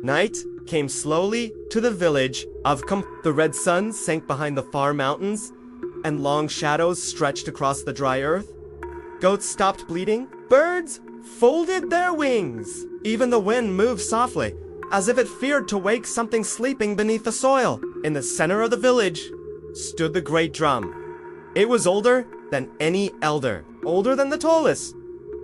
Night came slowly to the village of The red sun sank behind the far mountains, and long shadows stretched across the dry earth. Goats stopped bleating. Birds folded their wings. Even the wind moved softly, as if it feared to wake something sleeping beneath the soil. In the center of the village stood the great drum. It was older than any elder, older than the tallest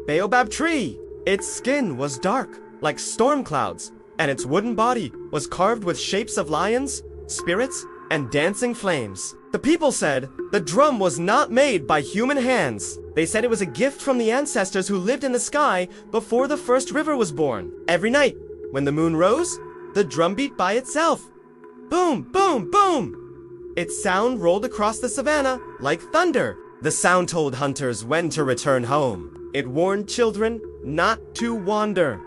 baobab tree. Its skin was dark, like storm clouds, and its wooden body was carved with shapes of lions, spirits, and dancing flames. The people said the drum was not made by human hands. They said it was a gift from the ancestors who lived in the sky before the first river was born. Every night, when the moon rose, the drum beat by itself. Boom, boom, boom! Its sound rolled across the savannah like thunder. The sound told hunters when to return home. It warned children not to wander.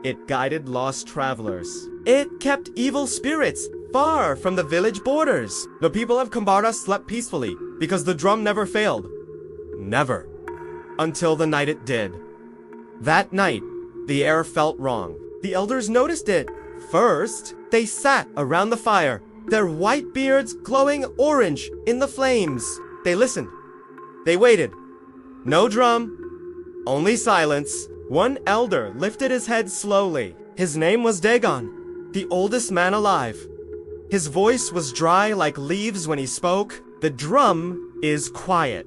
It guided lost travelers. It kept evil spirits far from the village borders. The people of Kambara slept peacefully because the drum never failed. Never. Until the night it did. That night, the air felt wrong. The elders noticed it. First, they sat around the fire, their white beards glowing orange in the flames. They listened. They waited. No drum, only silence. One elder lifted his head slowly. His name was Dagon, the oldest man alive. His voice was dry like leaves when he spoke. The drum is quiet.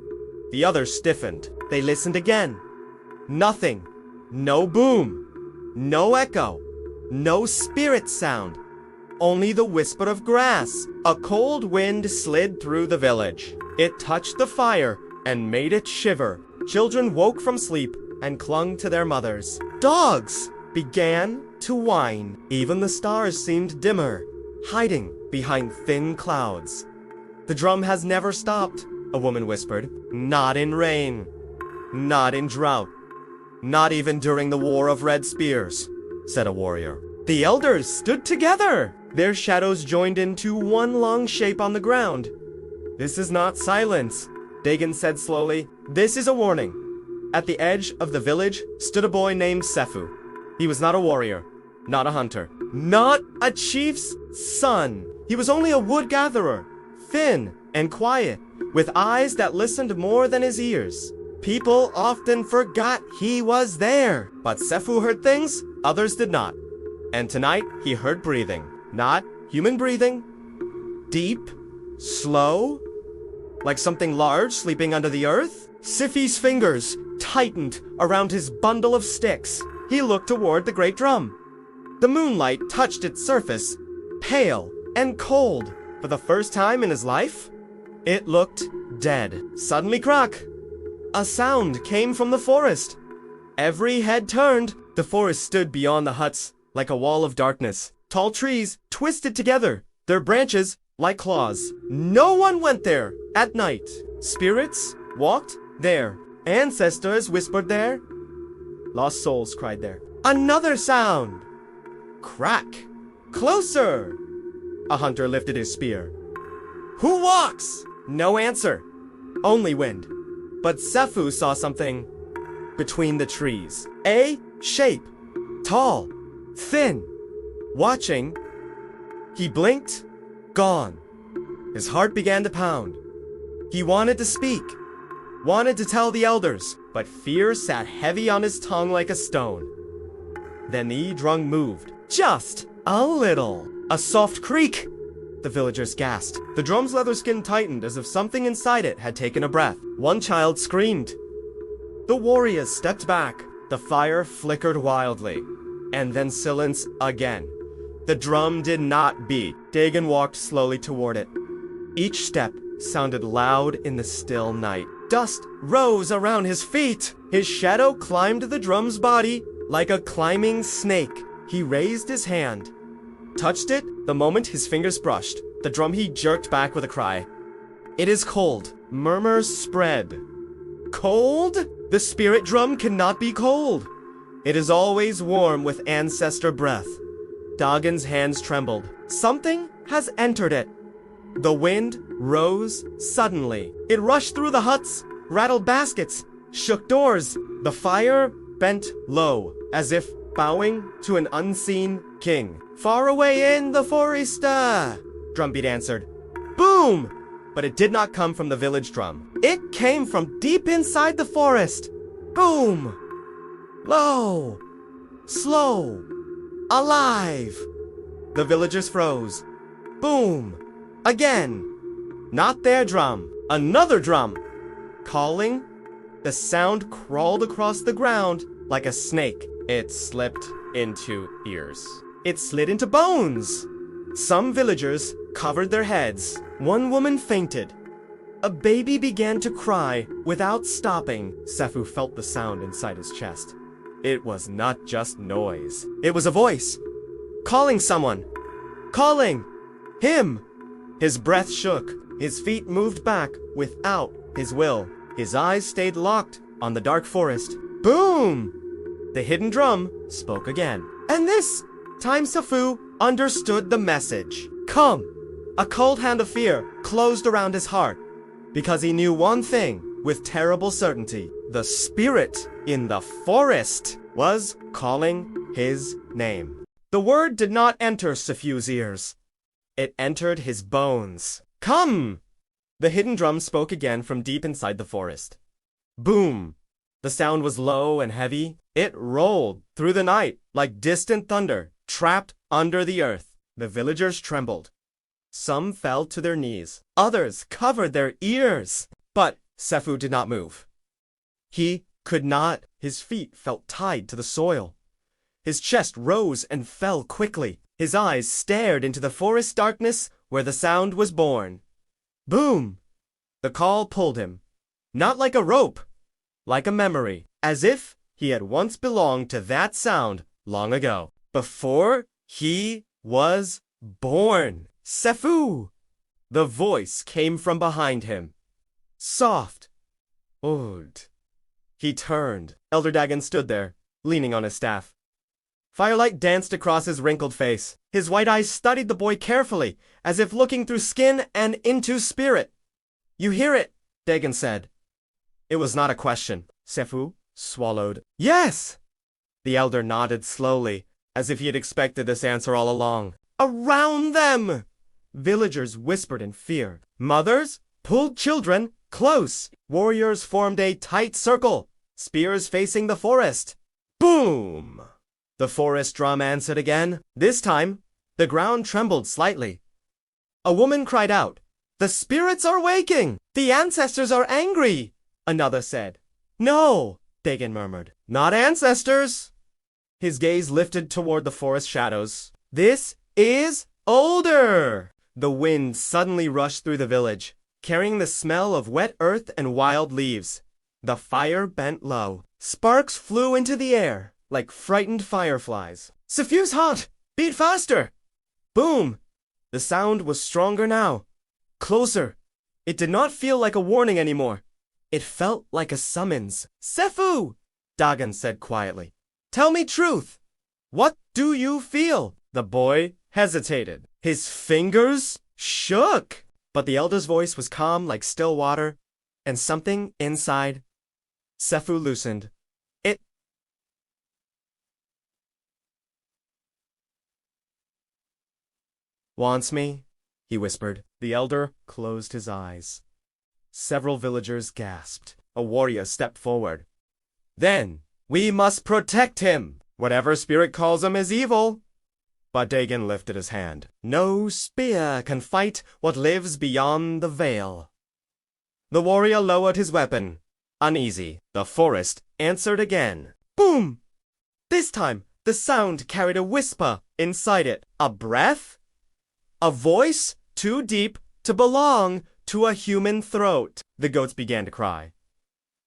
The others stiffened. They listened again. Nothing. No boom. No echo. No spirit sound. Only the whisper of grass. A cold wind slid through the village. It touched the fire and made it shiver. Children woke from sleep and clung to their mothers. Dogs began to whine. Even the stars seemed dimmer, hiding behind thin clouds. The drum has never stopped, a woman whispered. Not in rain. Not in drought. Not even during the War of Red Spears, said a warrior. The elders stood together. Their shadows joined into one long shape on the ground. This is not silence, Dagon said slowly. This is a warning. At the edge of the village stood a boy named Sefu. He was not a warrior, not a hunter, not a chief's son. He was only a wood gatherer, thin and quiet, with eyes that listened more than his ears. People often forgot he was there, but Sefu heard things others did not. And tonight he heard breathing, not human breathing, deep, slow, like something large sleeping under the earth. Sifi's fingers tightened around his bundle of sticks. He looked toward the great drum. The moonlight touched its surface, pale and cold. For the first time in his life, it looked dead. Suddenly, crack! A sound came from the forest. Every head turned. The forest stood beyond the huts like a wall of darkness. Tall trees twisted together, their branches like claws. No one went there at night. Spirits walked there. Ancestors whispered there. Lost souls cried there. Another sound. Crack. Closer. A hunter lifted his spear. Who walks? No answer. Only wind. But Sefu saw something between the trees. A shape. Tall. Thin. Watching. He blinked. Gone. His heart began to pound. He wanted to speak. Wanted to tell the elders, but fear sat heavy on his tongue like a stone. Then the drum moved. Just a little. A soft creak. The villagers gasped. The drum's leather skin tightened as if something inside it had taken a breath. One child screamed. The warriors stepped back. The fire flickered wildly. And then silence again. The drum did not beat. Dagon walked slowly toward it. Each step sounded loud in the still night. Dust rose around his feet. His shadow climbed the drum's body like a climbing snake. He raised his hand, touched it the moment his fingers brushed. The drum he jerked back with a cry. It is cold. Murmurs spread. Cold? The spirit drum cannot be cold. It is always warm with ancestor breath. Dagon's hands trembled. Something has entered it. The wind rose suddenly. It rushed through the huts, rattled baskets, shook doors. The fire bent low, as if bowing to an unseen king. Far away in the forest, Drumbeat answered. Boom! But it did not come from the village drum. It came from deep inside the forest. Boom! Low! Slow! Alive! The villagers froze. Boom! Again! Not their drum. Another drum! Calling? The sound crawled across the ground like a snake. It slipped into ears. It slid into bones. Some villagers covered their heads. One woman fainted. A baby began to cry without stopping. Sefu felt the sound inside his chest. It was not just noise. It was a voice. Calling someone. Calling! Him! His breath shook. His feet moved back without his will. His eyes stayed locked on the dark forest. Boom! The hidden drum spoke again. And this time Sefu understood the message. Come! A cold hand of fear closed around his heart because he knew one thing with terrible certainty. The spirit in the forest was calling his name. The word did not enter Sefu's ears. It entered his bones. Come! The hidden drum spoke again from deep inside the forest. Boom! The sound was low and heavy. It rolled through the night like distant thunder, trapped under the earth. The villagers trembled. Some fell to their knees. Others covered their ears. But Sefu did not move. He could not. His feet felt tied to the soil. His chest rose and fell quickly. His eyes stared into the forest darkness where the sound was born. Boom! The call pulled him. Not like a rope, like a memory, as if he had once belonged to that sound long ago, before he was born. Sefu! The voice came from behind him. Soft. Old. He turned. Elder Dagon stood there, leaning on his staff. Firelight danced across his wrinkled face. His white eyes studied the boy carefully, as if looking through skin and into spirit. You hear it, Dagon said. It was not a question. Sefu swallowed. Yes! The elder nodded slowly, as if he had expected this answer all along. Around them! Villagers whispered in fear. Mothers pulled children close. Warriors formed a tight circle, spears facing the forest. Boom! The forest drum answered again. This time, the ground trembled slightly. A woman cried out, The spirits are waking! The ancestors are angry! Another said. No, Dagon murmured. Not ancestors! His gaze lifted toward the forest shadows. This is older! The wind suddenly rushed through the village, carrying the smell of wet earth and wild leaves. The fire bent low. Sparks flew into the air like frightened fireflies. Sefu's haunt! Beat faster! Boom! The sound was stronger now. Closer. It did not feel like a warning anymore. It felt like a summons. Sefu! Dagon said quietly. Tell me truth. What do you feel? The boy hesitated. His fingers shook. But the elder's voice was calm like still water, and something inside Sefu loosened. It wants me, he whispered. The elder closed his eyes. Several villagers gasped. A warrior stepped forward. Then, we must protect him. Whatever spirit calls him is evil. But Dagon lifted his hand. No spear can fight what lives beyond the veil. The warrior lowered his weapon. Uneasy, the forest answered again. Boom! This time, the sound carried a whisper inside it. A breath? A voice too deep to belong to a human throat. The goats began to cry.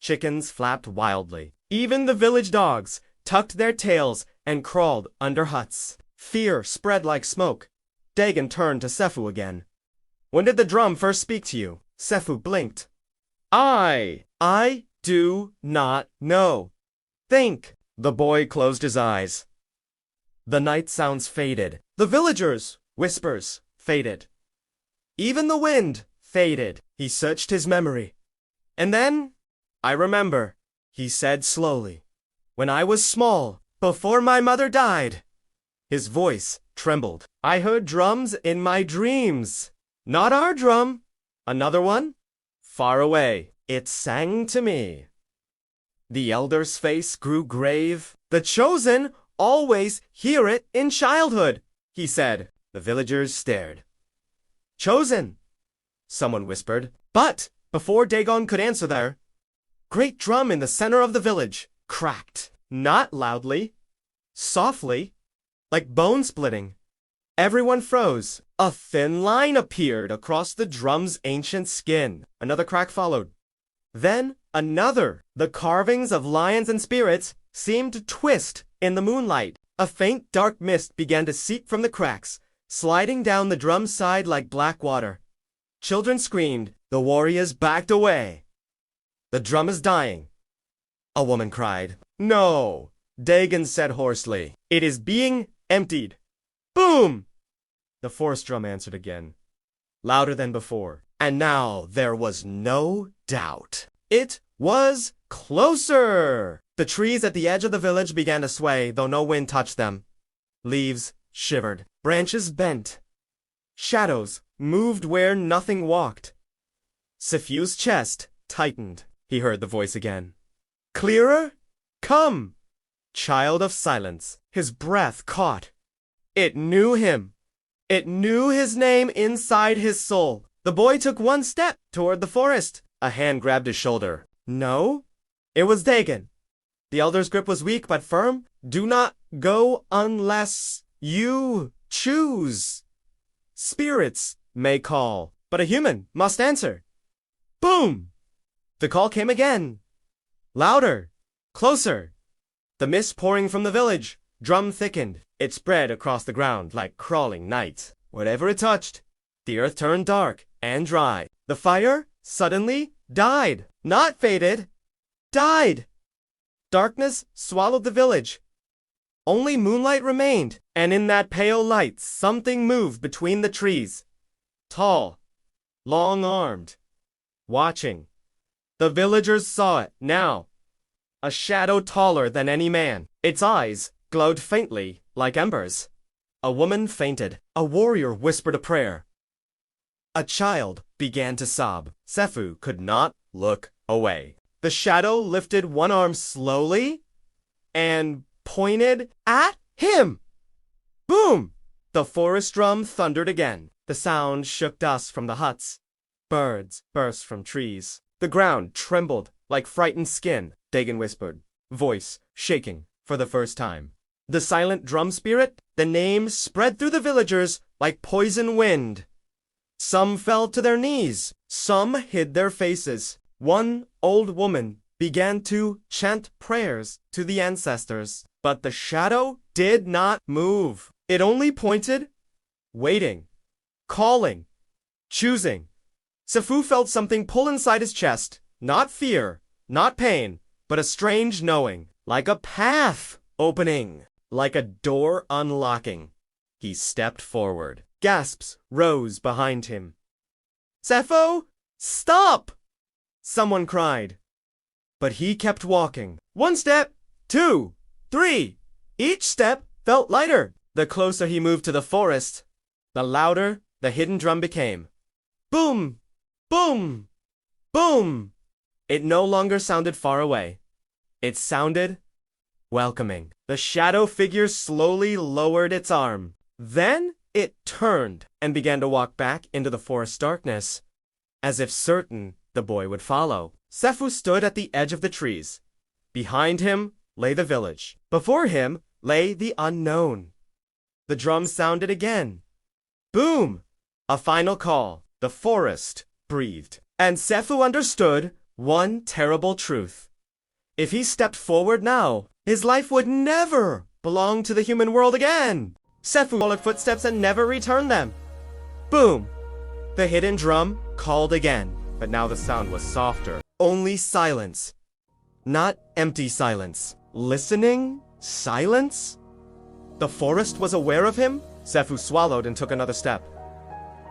Chickens flapped wildly. Even the village dogs tucked their tails and crawled under huts. Fear spread like smoke. Dagon turned to Sefu again. When did the drum first speak to you? Sefu blinked. I do not know. Think. The boy closed his eyes. The night sounds faded. The villagers' whispers faded. Even the wind faded. He searched his memory. And then, I remember, he said slowly. When I was small, before my mother died." His voice trembled. "I heard drums in my dreams. Not our drum. Another one. Far away. It sang to me." The elder's face grew grave. "The chosen always hear it in childhood," he said. The villagers stared. "Chosen," someone whispered. But before Dagon could answer their great drum in the center of the village cracked. Not loudly, softly, like bone splitting. Everyone froze. A thin line appeared across the drum's ancient skin. Another crack followed. Then another. The carvings of lions and spirits seemed to twist in the moonlight. A faint dark mist began to seep from the cracks, sliding down the drum's side like black water. Children screamed. The warriors backed away. "The drum is dying," a woman cried. "No," Dagon said hoarsely. "It is being emptied." Boom! The forest drum answered again, louder than before. And now there was no doubt. It was closer! The trees at the edge of the village began to sway, though no wind touched them. Leaves shivered. Branches bent. Shadows moved where nothing walked. Sefu's chest tightened. He heard the voice again. "Clearer? Come!" Child of silence. His breath caught. It knew him. It knew his name inside his soul. The boy took one step toward the forest. A hand grabbed his shoulder. No, it was Dagon. The elder's grip was weak but firm. "Do not go unless you choose. Spirits may call, but a human must answer." Boom! The call came again. Louder. Closer. The mist pouring from the village. Drum thickened. It spread across the ground like crawling night. Whatever it touched, the earth turned dark and dry. The fire suddenly died. Not faded. Died. Darkness swallowed the village. Only moonlight remained, and in that pale light something moved between the trees. Tall, long-armed, watching. The villagers saw it now. A shadow taller than any man. Its eyes glowed faintly like embers. A woman fainted. A warrior whispered a prayer. A child began to sob. Sefu could not look away. The shadow lifted one arm slowly and pointed at him. Boom! The forest drum thundered again. The sound shook dust from the huts. Birds burst from trees. The ground trembled like frightened skin. Dagon whispered, voice shaking for the first time. The silent drum spirit, the name spread through the villagers like poison wind. Some fell to their knees. Some hid their faces. One old woman began to chant prayers to the ancestors. But the shadow did not move. It only pointed, waiting, calling, choosing. Sefu felt something pull inside his chest. Not fear, not pain, but a strange knowing. Like a path opening. Like a door unlocking. He stepped forward. Gasps rose behind him. "Sefu, stop!" someone cried. But he kept walking. 1 step, 2, 3. Each step felt lighter. The closer he moved to the forest, the louder the hidden drum became. Boom! Boom! Boom! It no longer sounded far away. It sounded welcoming. The shadow figure slowly lowered its arm. Then it turned and began to walk back into the forest darkness, as if certain the boy would follow. Sefu stood at the edge of the trees. Behind him lay the village. Before him lay the unknown. The drum sounded again. Boom! A final call. The forest breathed. And Sefu understood one terrible truth. If he stepped forward now, his life would never belong to the human world again. Sefu followed footsteps and never returned them. Boom! The hidden drum called again, but now the sound was softer. Only silence. Not empty silence. Listening silence? The forest was aware of him? Sefu swallowed and took another step.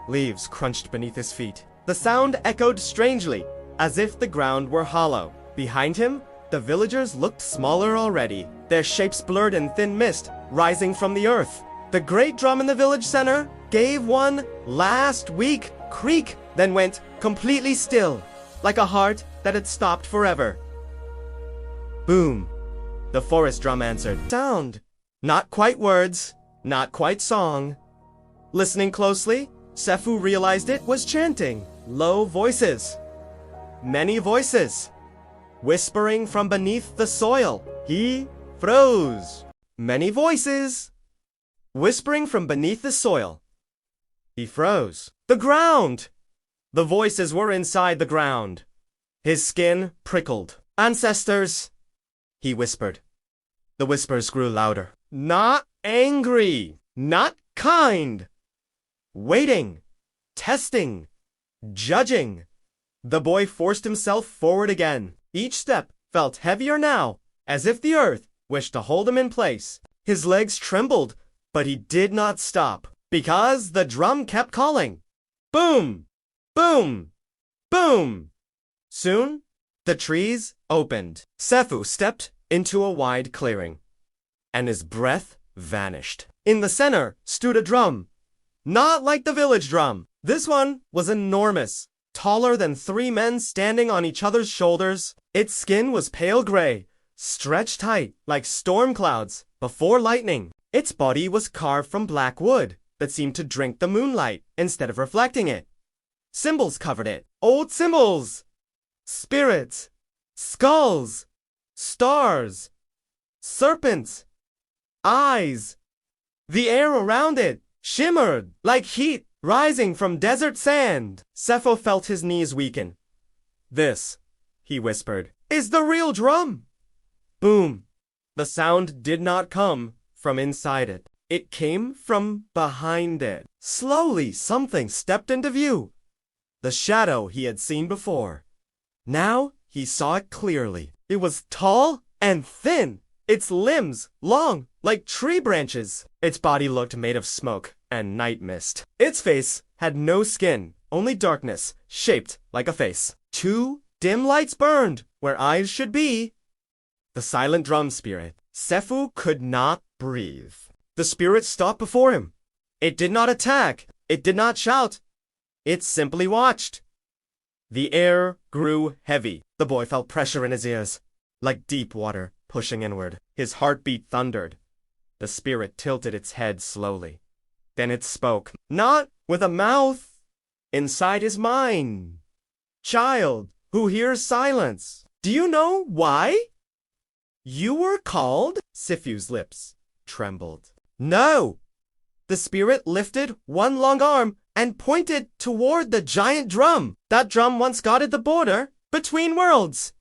Leaves crunched beneath his feet. The sound echoed strangely, as if the ground were hollow. Behind him, The villagers looked smaller already, their shapes blurred in thin mist rising from the earth. The great drum in the village center gave one last weak creak, then went completely still, like a heart that had stopped forever. Boom. The forest drum answered. Sound. Not quite words, not quite song. Listening closely, Sefu realized it was chanting. Low voices. Many voices. Whispering from beneath the soil. He froze. Many voices. Whispering from beneath the soil. He froze. The ground! The voices were inside the ground. His skin prickled. Ancestors, he whispered. The whispers grew louder. Not angry. Not kind. Waiting. Testing. Judging. The boy forced himself forward again. Each step felt heavier now, as if the earth wished to hold him in place. His legs trembled, but he did not stop, because the drum kept calling. Boom! Boom! Boom! Soon, the trees opened. Sefu stepped into a wide clearing, and his breath vanished. In the center stood a drum, not like the village drum. This one was enormous, taller than 3 men standing on each other's shoulders. Its skin was pale gray, stretched tight like storm clouds before lightning. Its body was carved from black wood that seemed to drink the moonlight instead of reflecting it. Symbols covered it. Old symbols. Spirits. Skulls. Stars. Serpents. Eyes. The air around it shimmered like heat rising from desert sand. Sepho felt his knees weaken. This, he whispered, is the real drum. Boom. The sound did not come from inside it. It came from behind it. Slowly, something stepped into view. The shadow he had seen before. Now he saw it clearly. It was tall and thin. Its limbs long like tree branches. Its body looked made of smoke and night mist. Its face had no skin, only darkness, shaped like a face. 2 dim lights burned where eyes should be. The silent drum spirit. Sefu could not breathe. The spirit stopped before him. It did not attack. It did not shout. It simply watched. The air grew heavy. The boy felt pressure in his ears, like deep water pushing inward. His heartbeat thundered. The spirit tilted its head slowly. Then it spoke, not with a mouth, inside his mind. Child who hears silence, do you know why? You were called? Sifu's lips trembled. No! The spirit lifted one long arm and pointed toward the giant drum. That drum once guarded the border between worlds.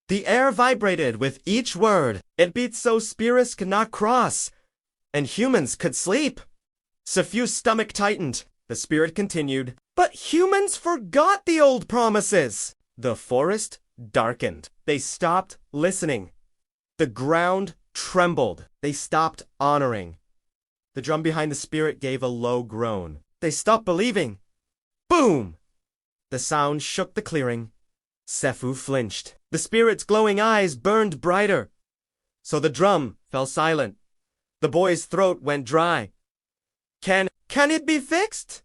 The air vibrated with each word. It beat so spirits could not cross, and humans could sleep. Sifu's stomach tightened. The spirit continued, but humans forgot the old promises. The forest darkened. They stopped listening. The ground trembled. They stopped honoring. The drum behind the spirit gave a low groan. They stopped believing. Boom! The sound shook the clearing. Sefu flinched. The spirit's glowing eyes burned brighter. So the drum fell silent. The boy's throat went dry. Can it be fixed?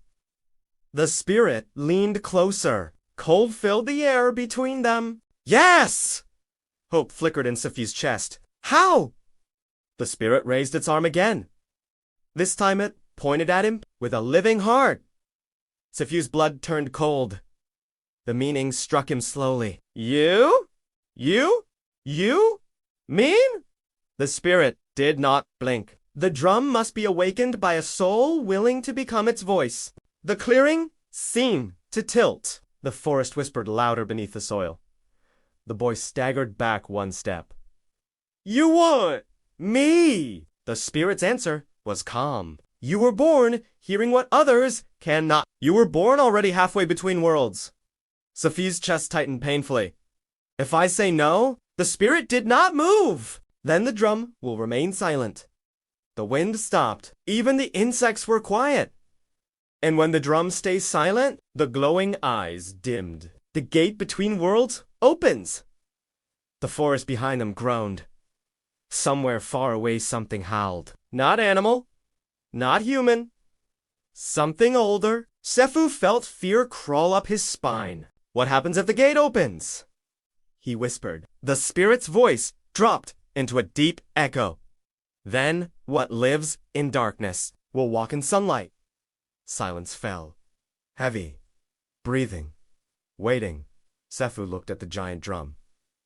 The spirit leaned closer. Cold filled the air between them. Yes! Hope flickered in Sefu's chest. How? The spirit raised its arm again. This time it pointed at him with a living heart. Sefu's blood turned cold. The meaning struck him slowly. You? Mean? The spirit did not blink. The drum must be awakened by a soul willing to become its voice. The clearing seemed to tilt. The forest whispered louder beneath the soil. The boy staggered back one step. You want me? The spirit's answer was calm. You were born hearing what others cannot. You were born already halfway between worlds. Sophie's chest tightened painfully. If I say no, the spirit did not move. Then the drum will remain silent. The wind stopped. Even the insects were quiet. And when the drum stays silent, the glowing eyes dimmed. The gate between worlds opens. The forest behind them groaned. Somewhere far away something howled. Not animal, not human. Something older. Sefu felt fear crawl up his spine. What happens if the gate opens? He whispered. The spirit's voice dropped into a deep echo. Then, what lives in darkness will walk in sunlight. Silence fell. Heavy. Breathing. Waiting. Sefu looked at the giant drum.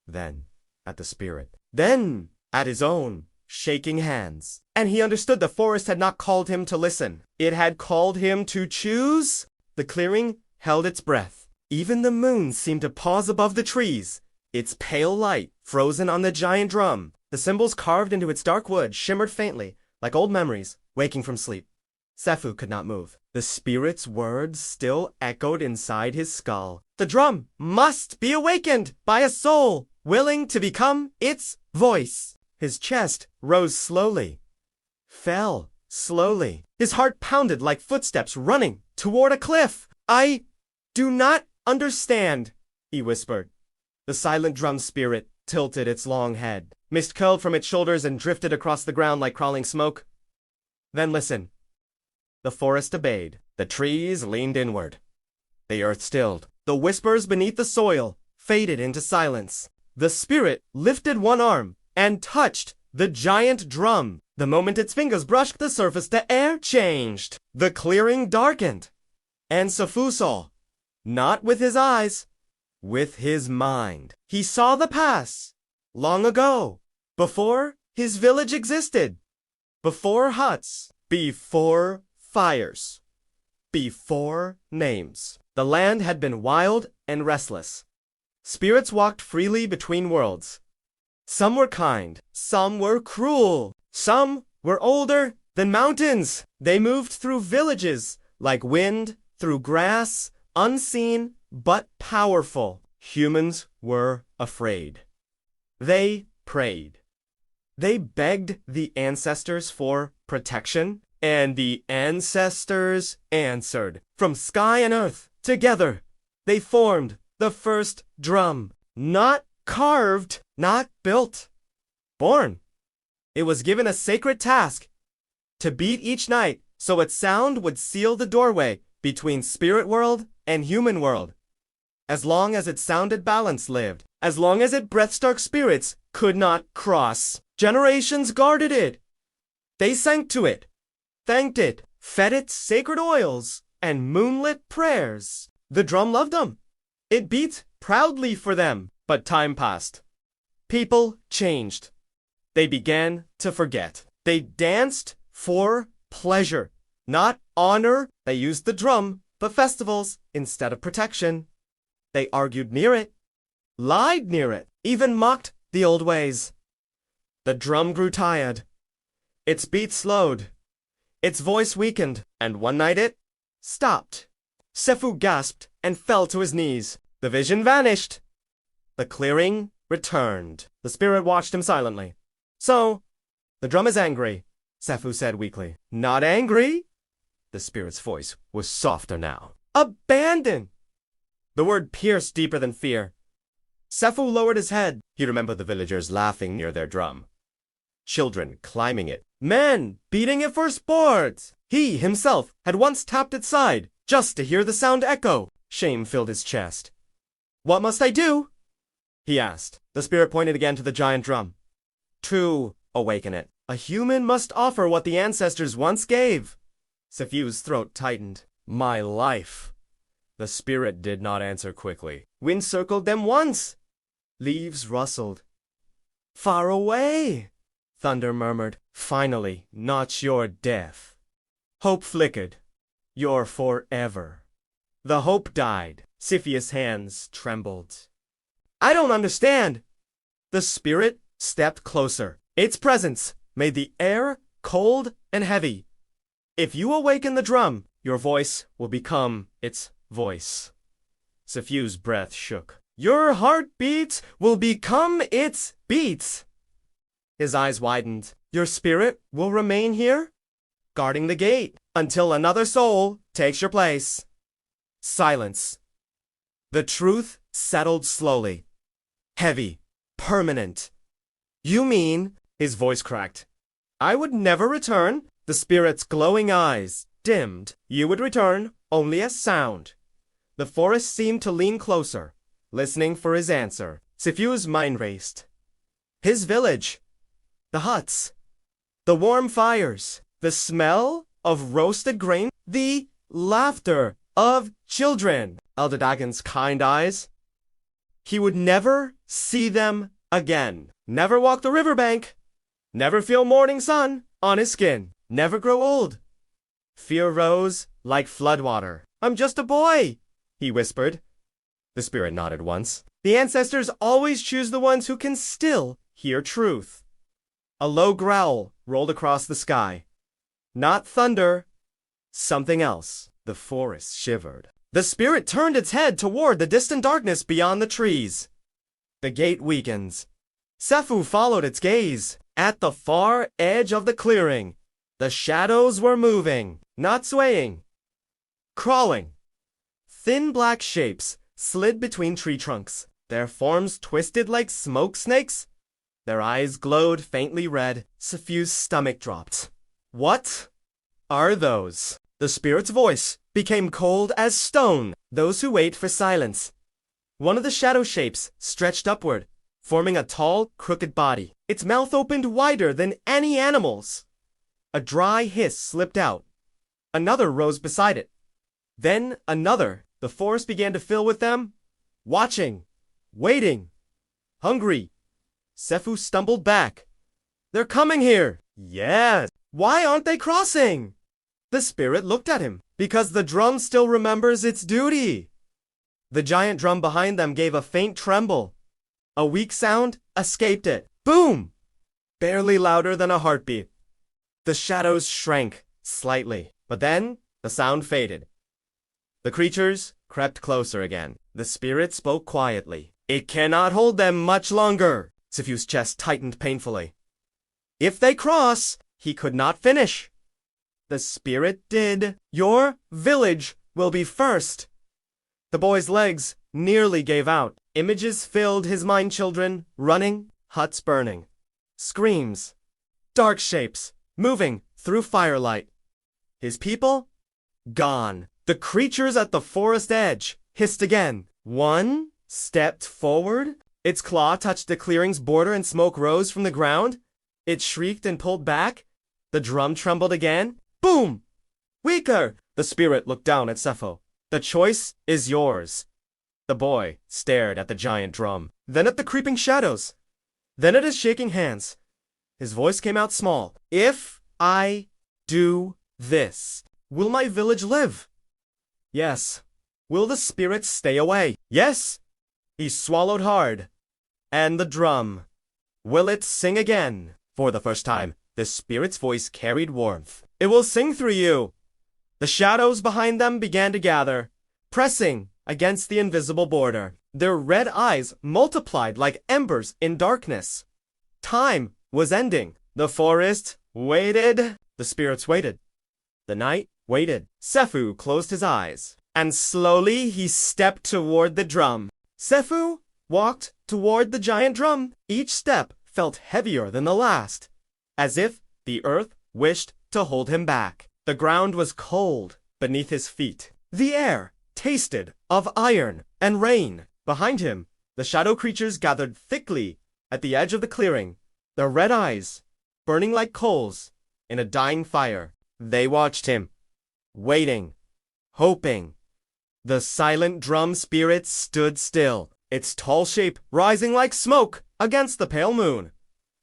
Then, at the spirit. Then, at his own shaking hands. And he understood the forest had not called him to listen. It had called him to choose. The clearing held its breath. Even the moon seemed to pause above the trees, its pale light frozen on the giant drum. The symbols carved into its dark wood shimmered faintly, like old memories waking from sleep. Sefu could not move. The spirit's words still echoed inside his skull. The drum must be awakened by a soul willing to become its voice. His chest rose slowly, fell slowly. His heart pounded like footsteps running toward a cliff. I do not understand, he whispered. The silent drum spirit tilted its long head. Mist curled from its shoulders and drifted across the ground like crawling smoke. Then listen. The forest obeyed. The trees leaned inward. The earth stilled. The whispers beneath the soil faded into silence. The spirit lifted one arm and touched the giant drum. The moment its fingers brushed the surface, the air changed. The clearing darkened. And Sefu saw, not with his eyes, with his mind. He saw the past, long ago, before his village existed, before huts, before fires, before names. The land had been wild and restless. Spirits walked freely between worlds. Some were kind, some were cruel, some were older than mountains. They moved through villages like wind, through grass, unseen but powerful. Humans were afraid. They prayed. They begged the ancestors for protection, and the ancestors answered. From sky and earth, together, they formed the first drum. Not carved, not built, born. It was given a sacred task to beat each night so its sound would seal the doorway between spirit world and human world. As long as its sounded balance lived, as long as it breath-stark spirits could not cross. Generations guarded it. They sang to it, thanked it, fed it sacred oils and moonlit prayers. The drum loved them. It beat proudly for them. But time passed. People changed. They began to forget. They danced for pleasure, not honor. They used the drum for festivals instead of protection. They argued near it, lied near it, even mocked the old ways. The drum grew tired. Its beat slowed. Its voice weakened, and one night it stopped. Sefu gasped and fell to his knees. The vision vanished. The clearing returned. The spirit watched him silently. So, the drum is angry, Sefu said weakly. Not angry? The spirit's voice was softer now. Abandon! The word pierced deeper than fear. Sefu lowered his head. He remembered the villagers laughing near their drum. Children climbing it. Men beating it for sport. He, himself, had once tapped its side, just to hear the sound echo. Shame filled his chest. What must I do? He asked. The spirit pointed again to the giant drum. To awaken it. A human must offer what the ancestors once gave. Sefu's throat tightened. My life. The spirit did not answer quickly. Wind circled them once. Leaves rustled. Far away, thunder murmured. Finally, not your death. Hope flickered. Your forever. The hope died. Siphia's hands trembled. I don't understand. The spirit stepped closer. Its presence made the air cold and heavy. If you awaken the drum, your voice will become its voice. Sefu's breath shook. Your heartbeats will become its beats. His eyes widened. Your spirit will remain here, guarding the gate, until another soul takes your place. Silence. The truth settled slowly. Heavy, permanent. You mean, his voice cracked, I would never return? The spirit's glowing eyes dimmed. You would return only as sound. The forest seemed to lean closer, listening for his answer. Sifu's mind raced. His village, the huts, the warm fires, the smell of roasted grain, the laughter of children. Elder Dagon's kind eyes. He would never see them again. Never walk the riverbank. Never feel morning sun on his skin. Never grow old. Fear rose like floodwater. I'm just a boy, he whispered. The spirit nodded once. The ancestors always choose the ones who can still hear truth. A low growl rolled across the sky. Not thunder, something else. The forest shivered. The spirit turned its head toward the distant darkness beyond the trees. The gate weakens. Sefu followed its gaze. At the far edge of the clearing, the shadows were moving, not swaying, crawling. Thin black shapes slid between tree trunks. Their forms twisted like smoke snakes. Their eyes glowed faintly red. Sefu's stomach dropped. What are those? The spirit's voice became cold as stone. Those who wait for silence. One of the shadow shapes stretched upward, forming a tall, crooked body. Its mouth opened wider than any animal's. A dry hiss slipped out. Another rose beside it. Then another. The forest began to fill with them. Watching. Waiting. Hungry. Sefu stumbled back. They're coming here. Yes. Why aren't they crossing? The spirit looked at him. Because the drum still remembers its duty. The giant drum behind them gave a faint tremble. A weak sound escaped it. Boom! Barely louder than a heartbeat. The shadows shrank slightly, but then the sound faded. The creatures crept closer again. The spirit spoke quietly. It cannot hold them much longer. Sifu's chest tightened painfully. If they cross, he could not finish. The spirit did. Your village will be first. The boy's legs nearly gave out. Images filled his mind, children running, huts burning. Screams. Dark shapes moving through firelight. His people? Gone. The creatures at the forest edge hissed again. One stepped forward. Its claw touched the clearing's border and smoke rose from the ground. It shrieked and pulled back. The drum trembled again. Boom! Weaker! The spirit looked down at Sefu. The choice is yours. The boy stared at the giant drum, then at the creeping shadows, then at his shaking hands. His voice came out small. If I do this, will my village live? Yes. Will the spirits stay away? Yes. He swallowed hard. And the drum. Will it sing again? For the first time, the spirit's voice carried warmth. It will sing through you. The shadows behind them began to gather, pressing against the invisible border. Their red eyes multiplied like embers in darkness. Time was ending. The forest waited. The spirits waited. The night waited. Sefu closed his eyes, and slowly he stepped toward the drum. Sefu walked toward the giant drum. Each step felt heavier than the last, as if the earth wished to hold him back. The ground was cold beneath his feet. The air tasted of iron and rain. Behind him, the shadow creatures gathered thickly at the edge of the clearing, their red eyes burning like coals in a dying fire. They watched him, waiting, hoping. The silent drum spirit stood still, its tall shape rising like smoke against the pale moon.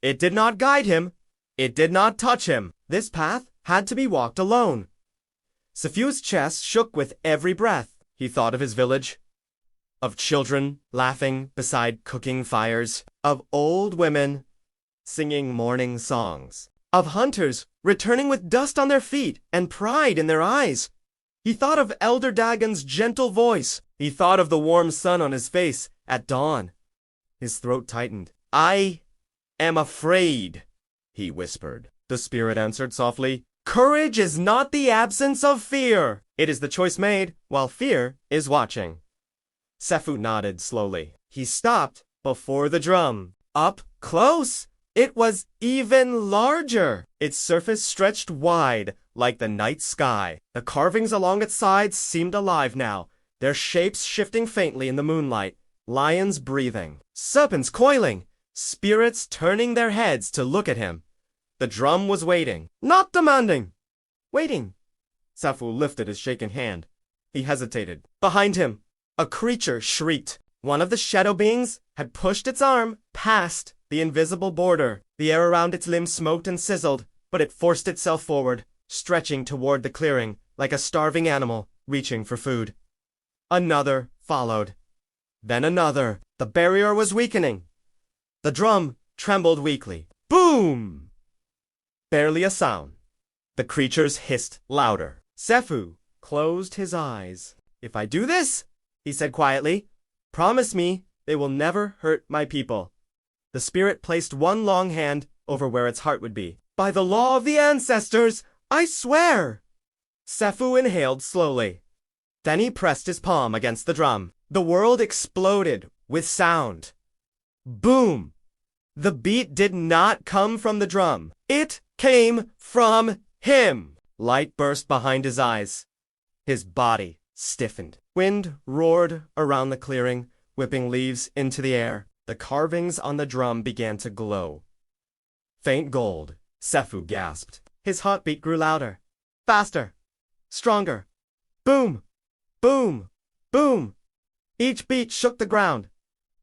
It did not guide him. It did not touch him. This path had to be walked alone. Sefu's chest shook with every breath. He thought of his village, of children laughing beside cooking fires, of old women singing morning songs, of hunters returning with dust on their feet and pride in their eyes. He thought of Elder Dagon's gentle voice. He thought of the warm sun on his face at dawn. His throat tightened. I am afraid, he whispered. The spirit answered softly, courage is not the absence of fear. It is the choice made while fear is watching. Sefu nodded slowly. He stopped before the drum. Up close, it was even larger. Its surface stretched wide like the night sky. The carvings along its sides seemed alive now, their shapes shifting faintly in the moonlight. Lions breathing, serpents coiling, spirits turning their heads to look at him. The drum was waiting, not demanding. Waiting. Sefu lifted his shaking hand. He hesitated. Behind him, a creature shrieked. One of the shadow beings had pushed its arm past the invisible border. The air around its limbs smoked and sizzled, but it forced itself forward, stretching toward the clearing like a starving animal reaching for food. Another followed. Then another. The barrier was weakening. The drum trembled weakly. Boom! Barely a sound. The creatures hissed louder. Sefu closed his eyes. If I do this, he said quietly, promise me they will never hurt my people. The spirit placed one long hand over where its heart would be. By the law of the ancestors, I swear! Sefu inhaled slowly. Then he pressed his palm against the drum. The world exploded with sound. Boom! The beat did not come from the drum. It came from him. Light burst behind his eyes. His body stiffened. Wind roared around the clearing, whipping leaves into the air. The carvings on the drum began to glow. Faint gold. Sefu gasped. His heartbeat grew louder. Faster. Stronger. Boom! Boom! Boom! Each beat shook the ground.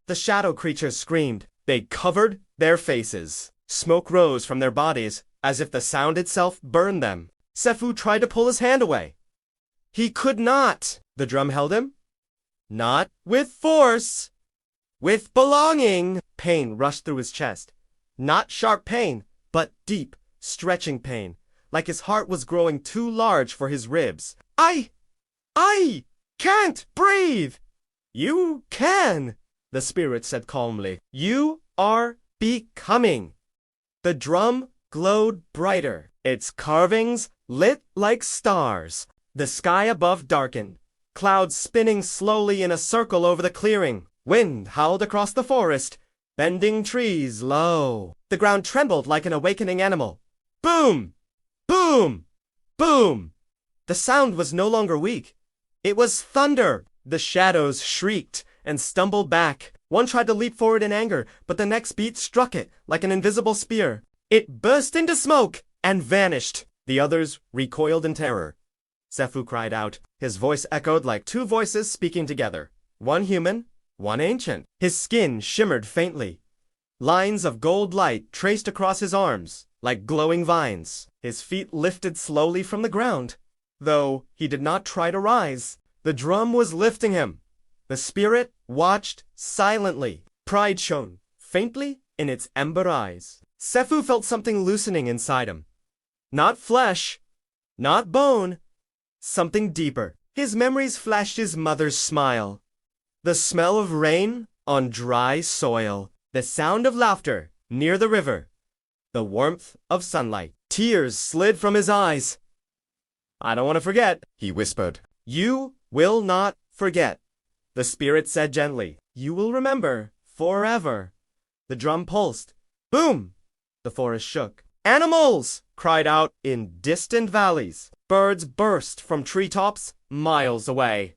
The shadow creatures screamed. They covered their faces. Smoke rose from their bodies as if the sound itself burned them. Sefu tried to pull his hand away. He could not. The drum held him. Not with force. With belonging. Pain rushed through his chest. Not sharp pain, but deep, stretching pain, like his heart was growing too large for his ribs. I can't breathe. You can, the spirit said calmly. You are becoming. The drum glowed brighter. Its carvings lit like stars. The sky above darkened. Clouds spinning slowly in a circle over the clearing. Wind howled across the forest, bending trees low. The ground trembled like an awakening animal. Boom! Boom! Boom! The sound was no longer weak. It was thunder. The shadows shrieked and stumbled back. One tried to leap forward in anger, but the next beat struck it like an invisible spear. It burst into smoke and vanished. The others recoiled in terror. Sefu cried out. His voice echoed like two voices speaking together. One human, one ancient. His skin shimmered faintly. Lines of gold light traced across his arms like glowing vines. His feet lifted slowly from the ground, though he did not try to rise. The drum was lifting him. The spirit watched silently. Pride shone faintly in its ember eyes. Sefu felt something loosening inside him. Not flesh, not bone, something deeper. His memories flashed his mother's smile. The smell of rain on dry soil. The sound of laughter near the river. The warmth of sunlight. Tears slid from his eyes. I don't want to forget, he whispered. You will not forget, the spirit said gently. You will remember forever. The drum pulsed. Boom! The forest shook. Animals cried out in distant valleys. Birds burst from treetops miles away.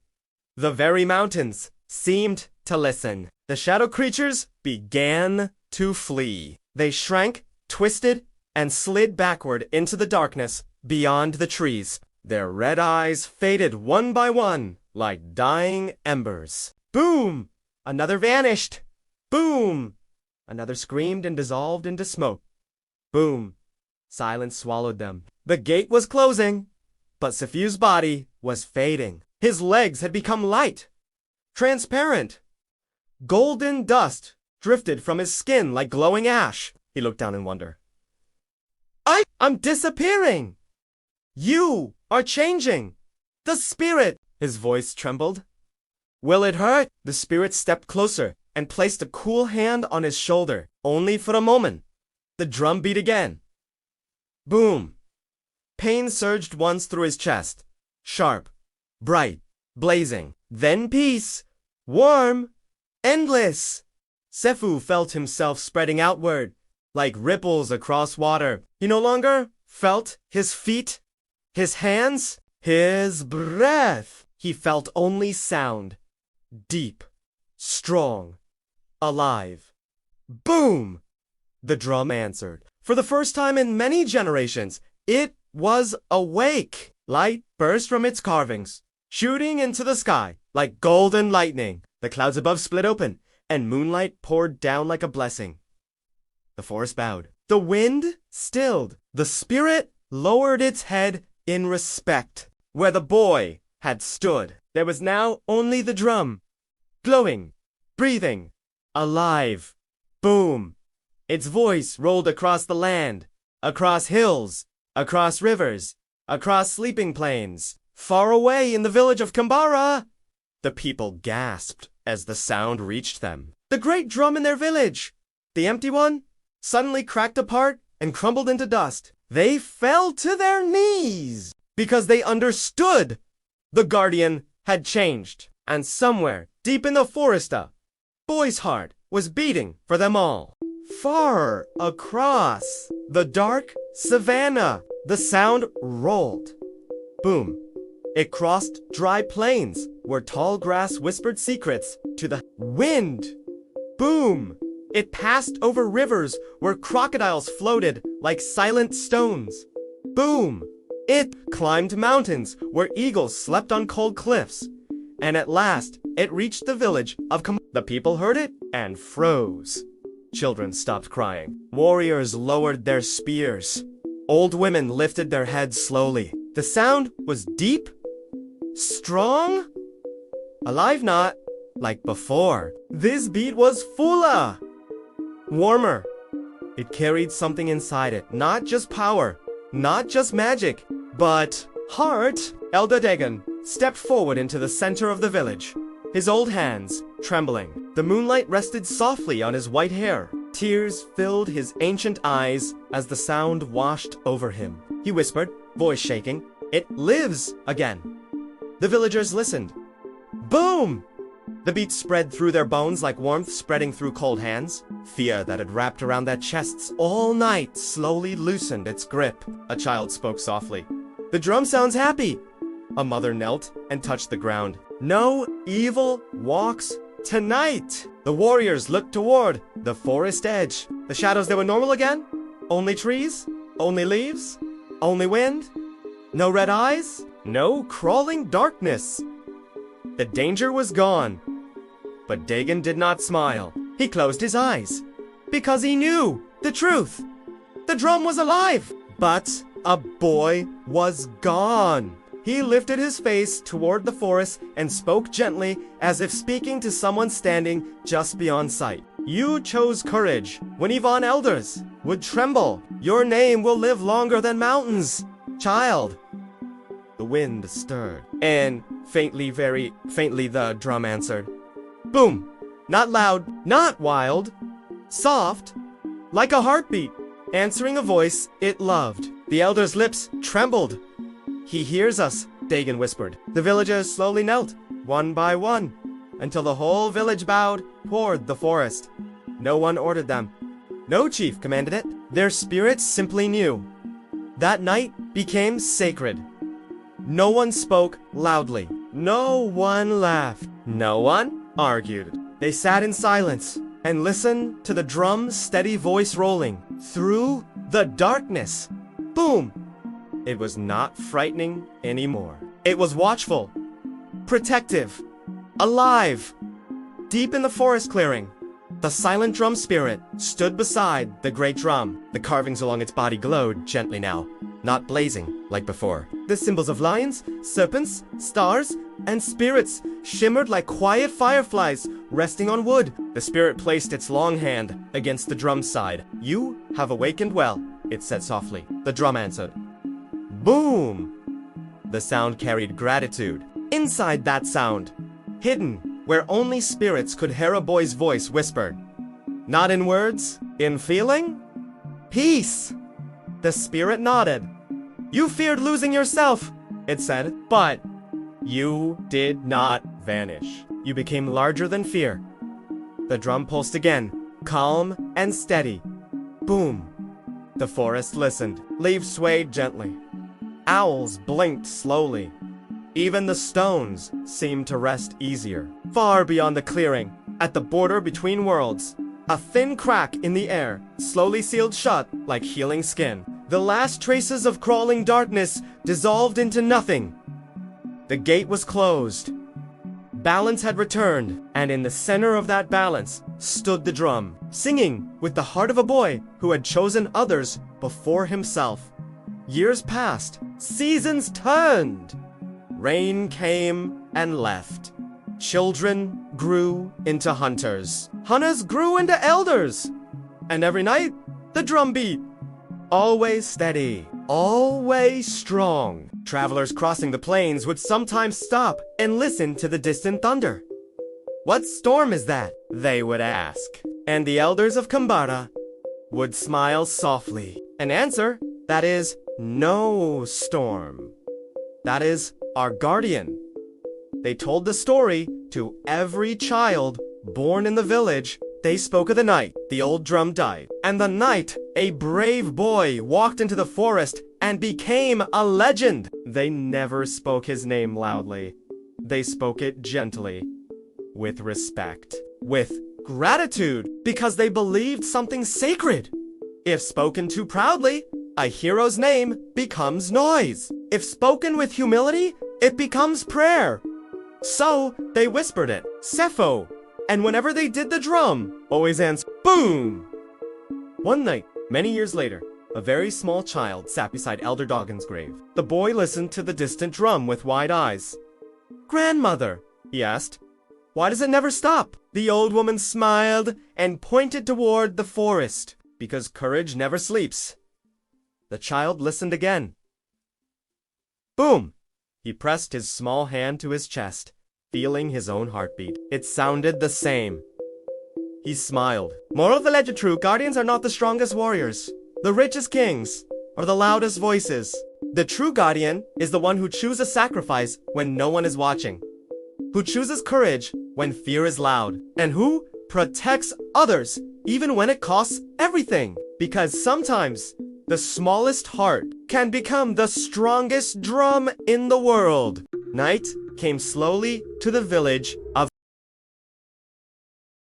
The very mountains seemed to listen. The shadow creatures began to flee. They shrank, twisted, and slid backward into the darkness beyond the trees. Their red eyes faded one by one like dying embers. Boom! Another vanished. Boom! Another screamed and dissolved into smoke. Boom! Silence swallowed them. The gate was closing, but Sefu's body was fading. His legs had become light, transparent. Golden dust drifted from his skin like glowing ash. He looked down in wonder. I'm disappearing! You are changing! The spirit! His voice trembled. Will it hurt? The spirit stepped closer and placed a cool hand on his shoulder, only for a moment. The drum beat again. Boom! Pain surged once through his chest. Sharp, bright, blazing. Then peace. Warm, endless. Sefu felt himself spreading outward, like ripples across water. He no longer felt his feet, his hands, his breath. He felt only sound. Deep, strong, alive. Boom! The drum answered. For the first time in many generations, it was awake. Light burst from its carvings, shooting into the sky like golden lightning. The clouds above split open, and moonlight poured down like a blessing. The forest bowed. The wind stilled. The spirit lowered its head in respect. Where the boy had stood, there was now only the drum, glowing, breathing, alive. Boom! Its voice rolled across the land, across hills, across rivers, across sleeping plains, far away in the village of Kambara. The people gasped as the sound reached them. The great drum in their village, the empty one, suddenly cracked apart and crumbled into dust. They fell to their knees because they understood the guardian had changed. And somewhere deep in the forest, a boy's heart was beating for them all. Far across the dark savannah, the sound rolled. Boom. It crossed dry plains where tall grass whispered secrets to the wind. Boom. It passed over rivers where crocodiles floated like silent stones. Boom. It climbed mountains where eagles slept on cold cliffs. And at last, it reached the village of The people heard it and froze. Children stopped crying. Warriors lowered their spears. Old women lifted their heads slowly. The sound was deep, strong, alive, not like before. This beat was fuller, warmer. It carried something inside it, not just power, not just magic, but heart. Elder Dagon stepped forward into the center of the village, his old hands trembling. The moonlight rested softly on his white hair. Tears filled his ancient eyes as the sound washed over him. He whispered, voice shaking, "It lives again." The villagers listened. Boom! The beat spread through their bones like warmth spreading through cold hands. Fear that had wrapped around their chests all night slowly loosened its grip. A child spoke softly. "The drum sounds happy." A mother knelt and touched the ground. "No evil walks tonight." The warriors looked toward the forest edge. The shadows, they were normal again? Only trees? Only leaves? Only wind? No red eyes? No crawling darkness. The danger was gone. But Dagon did not smile. He closed his eyes. Because he knew the truth. The drum was alive. But a boy was gone. He lifted his face toward the forest and spoke gently, as if speaking to someone standing just beyond sight. "You chose courage when even elders would tremble. Your name will live longer than mountains, child." The wind stirred, and faintly, very faintly, the drum answered. Boom! Not loud, not wild, soft, like a heartbeat, answering a voice it loved. The elder's lips trembled. "He hears us," Dagon whispered. The villagers slowly knelt, one by one, until the whole village bowed toward the forest. No one ordered them. No chief commanded it. Their spirits simply knew. That night became sacred. No one spoke loudly. No one laughed. No one argued. They sat in silence and listened to the drum's steady voice rolling through the darkness. Boom! It was not frightening anymore. It was watchful, protective, alive. Deep in the forest clearing, the silent drum spirit stood beside the great drum. The carvings along its body glowed gently now, not blazing like before. The symbols of lions, serpents, stars, and spirits shimmered like quiet fireflies resting on wood. The spirit placed its long hand against the drum's side. "You have awakened well," it said softly. The drum answered. Boom! The sound carried gratitude. Inside that sound, hidden where only spirits could hear, a boy's voice whispered. Not in words, in feeling? Peace! The spirit nodded. "You feared losing yourself," it said, "but you did not vanish. You became larger than fear." The drum pulsed again, calm and steady. Boom. The forest listened. Leaves swayed gently. Owls blinked slowly. Even the stones seemed to rest easier. Far beyond the clearing, at the border between worlds, a thin crack in the air slowly sealed shut like healing skin. The last traces of crawling darkness dissolved into nothing. The gate was closed. Balance had returned, and in the center of that balance stood the drum, singing with the heart of a boy who had chosen others before himself. Years passed. Seasons turned. Rain came and left. Children grew into hunters. Hunters grew into elders. And every night, the drum beat. Always steady, always strong. Travelers crossing the plains would sometimes stop and listen to the distant thunder. "What storm is that?" they would ask. And the elders of Kambara would smile softly and answer, "That is no storm. That is our guardian." They told the story to every child born in the village. They spoke of the night the old drum died, and the night a brave boy walked into the forest and became a legend. They never spoke his name loudly. They spoke it gently, with respect, with gratitude, because they believed something sacred. If spoken too proudly, a hero's name becomes noise. If spoken with humility, it becomes prayer. So they whispered it, Sepho, and whenever they did the drum, always answered, boom! One night, many years later, a very small child sat beside Elder Doggin's grave. The boy listened to the distant drum with wide eyes. "Grandmother," he asked, "why does it never stop?" The old woman smiled and pointed toward the forest, because courage never sleeps. The child listened again. Boom! He pressed his small hand to his chest, feeling his own heartbeat. It sounded the same. He smiled. Moral of the legend true, guardians are not the strongest warriors, the richest kings, or the loudest voices. The true guardian is the one who chooses sacrifice when no one is watching, who chooses courage when fear is loud, and who protects others even when it costs everything. Because sometimes the smallest heart can become the strongest drum in the world. Night came slowly to the village of